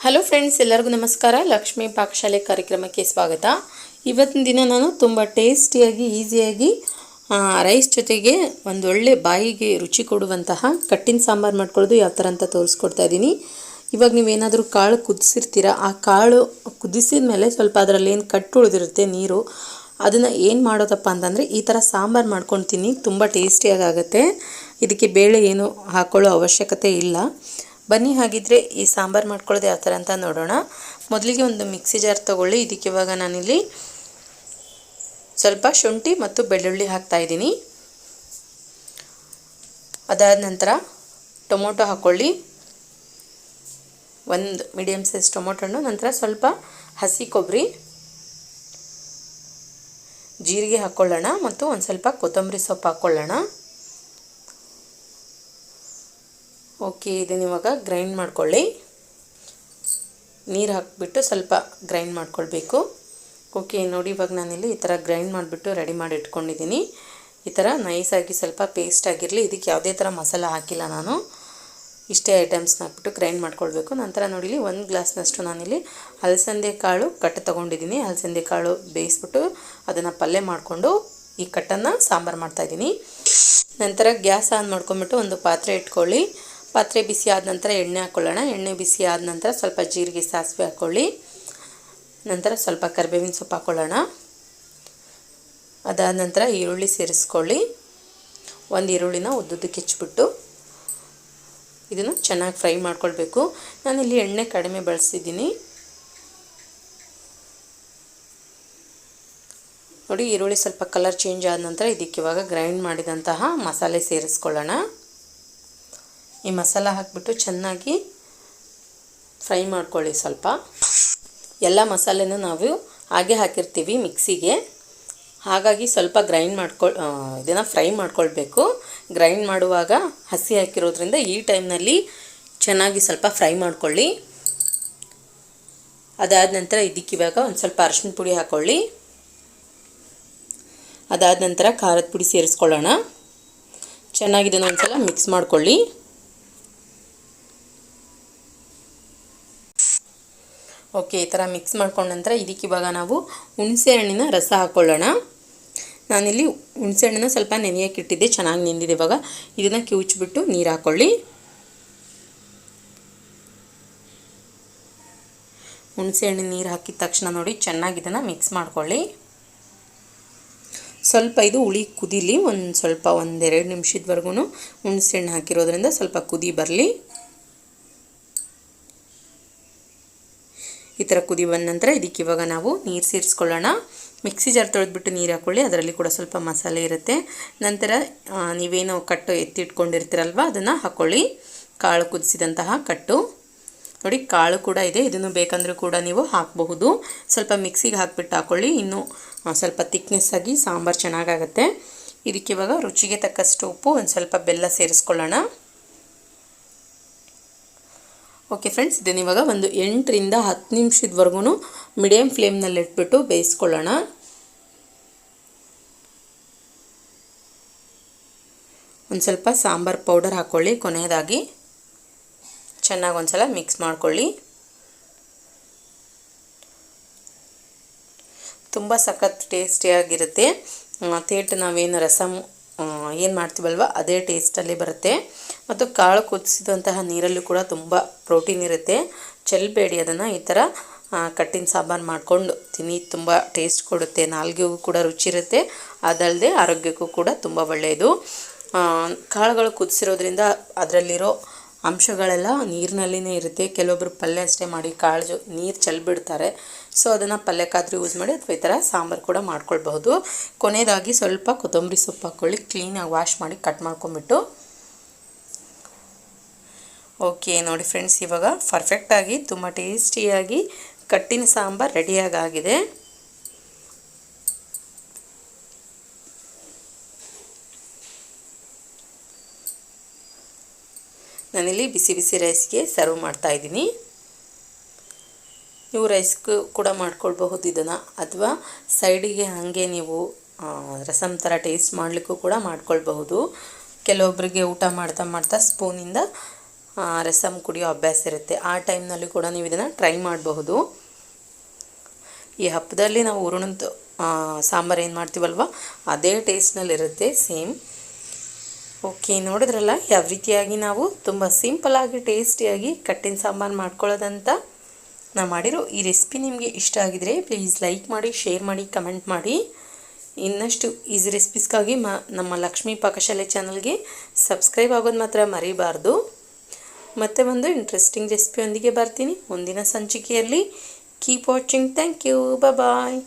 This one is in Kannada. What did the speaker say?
ಹಲೋ ಫ್ರೆಂಡ್ಸ್, ಎಲ್ಲರಿಗೂ ನಮಸ್ಕಾರ. ಲಕ್ಷ್ಮೀ ಪಾಕಶಾಲೆ ಕಾರ್ಯಕ್ರಮಕ್ಕೆ ಸ್ವಾಗತ. ಇವತ್ತಿನ ದಿನ ನಾನು ತುಂಬ ಟೇಸ್ಟಿಯಾಗಿ ಈಸಿಯಾಗಿ ರೈಸ್ ಜೊತೆಗೆ ಒಂದು ಒಳ್ಳೆ ಬಾಯಿಗೆ ರುಚಿ ಕೊಡುವಂತಹ ಕಟ್ಟಿನ ಸಾಂಬಾರು ಮಾಡ್ಕೊಳ್ಳೋದು ಯಾವ ಥರ ಅಂತ ತೋರಿಸ್ಕೊಡ್ತಾ ಇದ್ದೀನಿ. ಇವಾಗ ನೀವೇನಾದರೂ ಕಾಳು ಕುದಿಸಿರ್ತೀರ, ಆ ಕಾಳು ಕುದಿಸಿದ ಮೇಲೆ ಸ್ವಲ್ಪ ಅದರಲ್ಲಿ ಏನು ಕಟ್ಟು ಉಳಿದಿರುತ್ತೆ ನೀರು, ಅದನ್ನು ಏನು ಮಾಡೋದಪ್ಪ ಅಂತಂದರೆ ಈ ಥರ ಸಾಂಬಾರು ಮಾಡ್ಕೊಳ್ತೀನಿ. ತುಂಬ ಟೇಸ್ಟಿಯಾಗಿ ಆಗುತ್ತೆ. ಇದಕ್ಕೆ ಬೇಳೆ ಏನು ಹಾಕ್ಕೊಳ್ಳೋ ಅವಶ್ಯಕತೆ ಇಲ್ಲ. ಬನ್ನಿ ಹಾಗಿದ್ರೆ ಈ ಸಾಂಬಾರು ಮಾಡ್ಕೊಳ್ಳೋದು ಯಾವ ಥರ ಅಂತ ನೋಡೋಣ. ಮೊದಲಿಗೆ ಒಂದು ಮಿಕ್ಸಿ ಜಾರ್ ತೊಗೊಳ್ಳಿ. ಇದಕ್ಕೆ ಇವಾಗ ನಾನಿಲ್ಲಿ ಸ್ವಲ್ಪ ಶುಂಠಿ ಮತ್ತು ಬೆಳ್ಳುಳ್ಳಿ ಹಾಕ್ತಾಯಿದ್ದೀನಿ. ಅದಾದ ನಂತರ ಟೊಮೊಟೊ ಹಾಕ್ಕೊಳ್ಳಿ, ಒಂದು ಮೀಡಿಯಮ್ ಸೈಜ್ ಟೊಮೊಟೊ ಹಣ್ಣು, ನಂತರ ಸ್ವಲ್ಪ ಹಸಿ ಕೊಬ್ಬರಿ, ಜೀರಿಗೆ ಹಾಕ್ಕೊಳ್ಳೋಣ ಮತ್ತು ಒಂದು ಸ್ವಲ್ಪ ಕೊತ್ತಂಬರಿ ಸೊಪ್ಪು ಹಾಕ್ಕೊಳ್ಳೋಣ. ಓಕೆ, ಇದನ್ನು ಇವಾಗ ಗ್ರೈಂಡ್ ಮಾಡ್ಕೊಳ್ಳಿ. ನೀರು ಹಾಕಿಬಿಟ್ಟು ಸ್ವಲ್ಪ ಗ್ರೈಂಡ್ ಮಾಡ್ಕೊಳ್ಬೇಕು. ಓಕೆ ನೋಡಿ, ಇವಾಗ ನಾನಿಲ್ಲಿ ಈ ಥರ ಗ್ರೈಂಡ್ ಮಾಡಿಬಿಟ್ಟು ರೆಡಿ ಮಾಡಿ ಇಟ್ಕೊಂಡಿದ್ದೀನಿ. ಈ ಥರ ನೈಸಾಗಿ ಸ್ವಲ್ಪ ಪೇಸ್ಟ್ ಆಗಿರಲಿ. ಇದಕ್ಕೆ ಯಾವುದೇ ಥರ ಮಸಾಲ ಹಾಕಿಲ್ಲ ನಾನು, ಇಷ್ಟೇ ಐಟಮ್ಸ್ನ ಹಾಕ್ಬಿಟ್ಟು ಗ್ರೈಂಡ್ ಮಾಡ್ಕೊಳ್ಬೇಕು. ನಂತರ ನೋಡಿಲಿ 1 ಗ್ಲಾಸ್ನಷ್ಟು ನಾನಿಲ್ಲಿ ಅಲಸಂದೆ ಕಾಳು ಕಟ್ಟು ತೊಗೊಂಡಿದ್ದೀನಿ. ಅಲಸಂದೆ ಕಾಳು ಬೇಯಿಸ್ಬಿಟ್ಟು ಅದನ್ನು ಪಲ್ಯ ಮಾಡಿಕೊಂಡು ಈ ಕಟ್ಟನ್ನು ಸಾಂಬಾರು ಮಾಡ್ತಾಯಿದ್ದೀನಿ. ನಂತರ ಗ್ಯಾಸ್ ಆನ್ ಮಾಡ್ಕೊಂಬಿಟ್ಟು ಒಂದು ಪಾತ್ರೆ ಇಟ್ಕೊಳ್ಳಿ. ಪಾತ್ರೆ ಬಿಸಿ ಆದ ನಂತರ ಎಣ್ಣೆ ಹಾಕ್ಕೊಳ್ಳೋಣ. ಎಣ್ಣೆ ಬಿಸಿ ಆದ ನಂತರ ಸ್ವಲ್ಪ ಜೀರಿಗೆ, ಸಾಸಿವೆ ಹಾಕ್ಕೊಳ್ಳಿ. ನಂತರ ಸ್ವಲ್ಪ ಕರಿಬೇವಿನ ಸೊಪ್ಪು ಹಾಕ್ಕೊಳ್ಳೋಣ. ಅದಾದ ನಂತರ ಈರುಳ್ಳಿ ಸೇರಿಸ್ಕೊಳ್ಳಿ. ಒಂದು ಈರುಳ್ಳಿನ ಉದ್ದುದ್ದಕ್ಕೆ ಹೆಚ್ಚಿಬಿಟ್ಟು ಇದನ್ನು ಚೆನ್ನಾಗಿ ಫ್ರೈ ಮಾಡ್ಕೊಳ್ಬೇಕು. ನಾನಿಲ್ಲಿ ಎಣ್ಣೆ ಕಡಿಮೆ ಬಳಸಿದ್ದೀನಿ. ನೋಡಿ, ಈರುಳ್ಳಿ ಸ್ವಲ್ಪ ಕಲರ್ ಚೇಂಜ್ ಆದ ನಂತರ ಇದಕ್ಕೆ ಇವಾಗ ಗ್ರೈಂಡ್ ಮಾಡಿದಂತಹ ಮಸಾಲೆ ಸೇರಿಸ್ಕೊಳ್ಳೋಣ. ಈ ಮಸಾಲ ಹಾಕಿಬಿಟ್ಟು ಚೆನ್ನಾಗಿ ಫ್ರೈ ಮಾಡ್ಕೊಳ್ಳಿ. ಸ್ವಲ್ಪ ಎಲ್ಲ ಮಸಾಲೆನೂ ನಾವು ಹಾಗೆ ಹಾಕಿರ್ತೀವಿ ಮಿಕ್ಸಿಗೆ, ಹಾಗಾಗಿ ಸ್ವಲ್ಪ ಇದನ್ನು ಫ್ರೈ ಮಾಡ್ಕೊಳ್ಬೇಕು. ಗ್ರೈಂಡ್ ಮಾಡುವಾಗ ಹಸಿ ಹಾಕಿರೋದ್ರಿಂದ ಈ ಟೈಮ್ನಲ್ಲಿ ಚೆನ್ನಾಗಿ ಸ್ವಲ್ಪ ಫ್ರೈ ಮಾಡ್ಕೊಳ್ಳಿ. ಅದಾದ ನಂತರ ಇದಕ್ಕಿವಾಗ ಒಂದು ಸ್ವಲ್ಪ ಅರಿಶಿನ ಪುಡಿ ಹಾಕ್ಕೊಳ್ಳಿ. ಅದಾದ ನಂತರ ಖಾರದ ಪುಡಿ ಸೇರಿಸ್ಕೊಳ್ಳೋಣ. ಚೆನ್ನಾಗಿ ಇದನ್ನು ಒಂದು ಸಲ ಮಿಕ್ಸ್ ಮಾಡ್ಕೊಳ್ಳಿ. ಓಕೆ, ಈ ಥರ ಮಿಕ್ಸ್ ಮಾಡ್ಕೊಂಡ ನಂತರ ಇದಕ್ಕಿವಾಗ ನಾವು ಹುಣಸೆ ಹಣ್ಣಿನ ರಸ ಹಾಕ್ಕೊಳ್ಳೋಣ. ನಾನಿಲ್ಲಿ ಹುಣಸೆ ಹಣ್ಣನ್ನು ಸ್ವಲ್ಪ ನೆನೆಯೋಕೆ ಇಟ್ಟಿದ್ದೆ, ಚೆನ್ನಾಗಿ ನೆಂದಿದೆ. ಇವಾಗ ಇದನ್ನು ಕಿವುಚ್ಬಿಟ್ಟು ನೀರು ಹಾಕ್ಕೊಳ್ಳಿ. ಹುಣಸೆ ಹಣ್ಣಿನ ನೀರು ಹಾಕಿದ ತಕ್ಷಣ ನೋಡಿ ಚೆನ್ನಾಗಿ ಇದನ್ನು ಮಿಕ್ಸ್ ಮಾಡ್ಕೊಳ್ಳಿ. ಸ್ವಲ್ಪ ಇದು ಹುಳಿ ಕುದೀಲಿ. ಒಂದೆರಡು ನಿಮಿಷದವರೆಗೂ ಹುಣಸೆ ಹಣ್ಣು ಹಾಕಿರೋದ್ರಿಂದ ಸ್ವಲ್ಪ ಕುದಿ ಬರಲಿ. ಈ ಥರ ಕುದಿ ಬಂದ ನಂತರ ಇದಕ್ಕೆ ಇವಾಗ ನಾವು ನೀರು ಸೇರಿಸ್ಕೊಳ್ಳೋಣ. ಮಿಕ್ಸಿ ಜಾರ್ ತೊಳೆದ್ಬಿಟ್ಟು ನೀರು ಹಾಕ್ಕೊಳ್ಳಿ. ಅದರಲ್ಲಿ ಕೂಡ ಸ್ವಲ್ಪ ಮಸಾಲೆ ಇರುತ್ತೆ. ನಂತರ ನೀವೇನು ಕಟ್ಟು ಎತ್ತಿಟ್ಕೊಂಡಿರ್ತೀರಲ್ವ ಅದನ್ನು ಹಾಕ್ಕೊಳ್ಳಿ. ಕಾಳು ಕುದಿಸಿದಂತಹ ಕಟ್ಟು ನೋಡಿ, ಕಾಳು ಕೂಡ ಇದೆ. ಇದನ್ನು ಬೇಕಂದರೂ ಕೂಡ ನೀವು ಹಾಕಬಹುದು. ಸ್ವಲ್ಪ ಮಿಕ್ಸಿಗೆ ಹಾಕಿಬಿಟ್ಟು ಹಾಕ್ಕೊಳ್ಳಿ. ಇನ್ನೂ ಸ್ವಲ್ಪ ತಿಕ್ನೆಸ್ ಆಗಿ ಸಾಂಬಾರು ಚೆನ್ನಾಗಾಗುತ್ತೆ. ಇದಕ್ಕೆ ಇವಾಗ ರುಚಿಗೆ ತಕ್ಕಷ್ಟು ಉಪ್ಪು, ಒಂದು ಸ್ವಲ್ಪ ಬೆಲ್ಲ ಸೇರಿಸ್ಕೊಳ್ಳೋಣ. ಓಕೆ ಫ್ರೆಂಡ್ಸ್, ಇದನ್ನು ಇವಾಗ ಒಂದು 8 ರಿಂದ 10 ನಿಮಿಷದವರೆಗೂ ಮೀಡಿಯಮ್ ಫ್ಲೇಮ್ನಲ್ಲಿ ಇಟ್ಬಿಟ್ಟು ಬೇಯಿಸ್ಕೊಳ್ಳೋಣ. ಒಂದು ಸ್ವಲ್ಪ ಸಾಂಬಾರು ಪೌಡರ್ ಹಾಕ್ಕೊಳ್ಳಿ. ಕೊನೆಯದಾಗಿ ಚೆನ್ನಾಗಿ ಒಂದು ಸಲ ಮಿಕ್ಸ್ ಮಾಡ್ಕೊಳ್ಳಿ. ತುಂಬ ಸಖತ್ ಟೇಸ್ಟಿಯಾಗಿರುತ್ತೆ. ನಾವೇನು ರಸಮ್ ಏನು ಮಾಡ್ತೀವಲ್ವ ಅದೇ ಟೇಸ್ಟಲ್ಲಿ ಬರುತ್ತೆ. ಮತ್ತು ಕಾಳು ಕುದಿಸಿದಂತಹ ನೀರಲ್ಲೂ ಕೂಡ ತುಂಬ ಪ್ರೋಟೀನ್ ಇರುತ್ತೆ. ಚೆಲ್ಲಬೇಡಿ ಅದನ್ನು. ಈ ಥರ ಕಟ್ಟಿನ ಸಾಂಬಾರು ಮಾಡಿಕೊಂಡು ತಿನ್ನಿ, ತುಂಬ ಟೇಸ್ಟ್ ಕೊಡುತ್ತೆ. ನಾಲ್ಗೆಗೂ ಕೂಡ ರುಚಿ ಇರುತ್ತೆ. ಅದಲ್ಲದೆ ಆರೋಗ್ಯಕ್ಕೂ ಕೂಡ ತುಂಬ ಒಳ್ಳೆಯದು. ಕಾಳುಗಳು ಕುದಿಸಿರೋದ್ರಿಂದ ಅದರಲ್ಲಿರೋ ಅಂಶಗಳೆಲ್ಲ ನೀರಿನಲ್ಲಿನೇ ಇರುತ್ತೆ. ಕೆಲವೊಬ್ಬರು ಪಲ್ಯ ಅಷ್ಟೇ ಮಾಡಿ ನೀರು ಚೆಲ್ಬಿಡ್ತಾರೆ. ಸೊ ಅದನ್ನು ಪಲ್ಯಕ್ಕಾದರೂ ಯೂಸ್ ಮಾಡಿ, ಅಥವಾ ಈ ಥರ ಸಾಂಬಾರು ಕೂಡ ಮಾಡ್ಕೊಳ್ಬಹುದು. ಕೊನೆಯದಾಗಿ ಸ್ವಲ್ಪ ಕೊತ್ತಂಬರಿ ಸೊಪ್ಪು ಹಾಕ್ಕೊಳ್ಳಿ. ಕ್ಲೀನಾಗಿ ವಾಶ್ ಮಾಡಿ ಕಟ್ ಮಾಡ್ಕೊಂಬಿಟ್ಟು. ಓಕೆ ನೋಡಿ ಫ್ರೆಂಡ್ಸ್, ಇವಾಗ ಪರ್ಫೆಕ್ಟಾಗಿ ತುಂಬ ಟೇಸ್ಟಿಯಾಗಿ ಕಟ್ಟಿನ ಸಾಂಬಾರು ರೆಡಿಯಾಗಿದೆ. ನಾನಿಲ್ಲಿ ಬಿಸಿ ಬಿಸಿ ರೈಸ್ಗೆ ಸರ್ವ್ ಮಾಡ್ತಾಯಿದ್ದೀನಿ. ನೀವು ರೈಸ್ಗೂ ಕೂಡ ಮಾಡ್ಕೊಳ್ಬಹುದು ಇದನ್ನು, ಅಥವಾ ಸೈಡಿಗೆ ಹಾಗೆ ನೀವು ರಸಮ್ ಥರ ಟೇಸ್ಟ್ ಮಾಡಲಿಕ್ಕೂ ಕೂಡ ಮಾಡ್ಕೊಳ್ಬಹುದು. ಕೆಲವೊಬ್ಬರಿಗೆ ಊಟ ಮಾಡ್ತಾ ಮಾಡ್ತಾ ಸ್ಪೂನಿಂದ ರಸಮ್ ಕುಡಿಯೋ ಅಭ್ಯಾಸ ಇರುತ್ತೆ, ಆ ಟೈಮ್ನಲ್ಲಿ ಕೂಡ ನೀವು ಇದನ್ನು ಟ್ರೈ ಮಾಡಬಹುದು. ಈ ಹಬ್ಬದಲ್ಲಿ ನಾವು ಹೂರಣದ ಸಾಂಬಾರು ಏನು ಮಾಡ್ತೀವಲ್ವ ಅದೇ ಟೇಸ್ಟ್ನಲ್ಲಿರುತ್ತೆ ಸೇಮ್. ಓಕೆ, ನೋಡಿದ್ರಲ್ಲ ಯಾವ ರೀತಿಯಾಗಿ ನಾವು ತುಂಬ ಸಿಂಪಲ್ಲಾಗಿ ಟೇಸ್ಟಿಯಾಗಿ ಕಟ್ಟಿನ ಸಾಂಬಾರು ಮಾಡ್ಕೊಳ್ಳೋದಂತ. ನಾನು ಮಾಡಿರೋ ಈ ರೆಸಿಪಿ ನಿಮಗೆ ಇಷ್ಟ ಆಗಿದರೆ ಪ್ಲೀಸ್ ಲೈಕ್ ಮಾಡಿ, ಶೇರ್ ಮಾಡಿ, ಕಮೆಂಟ್ ಮಾಡಿ. ಇನ್ನಷ್ಟು ಈಸಿ ರೆಸಿಪೀಸ್ಗಾಗಿ ನಮ್ಮ ಲಕ್ಷ್ಮೀ ಪಾಕಶಾಲೆ ಚಾನಲ್ಗೆ ಸಬ್ಸ್ಕ್ರೈಬ್ ಆಗೋದು ಮಾತ್ರ ಮರಿಬಾರ್ದು. ಮತ್ತೆ ಒಂದು ಇಂಟ್ರೆಸ್ಟಿಂಗ್ ರೆಸಿಪಿಯೊಂದಿಗೆ ಬರ್ತೀನಿ ಮುಂದಿನ ಸಂಚಿಕೆಯಲ್ಲಿ. Keep watching. Thank you. Bye.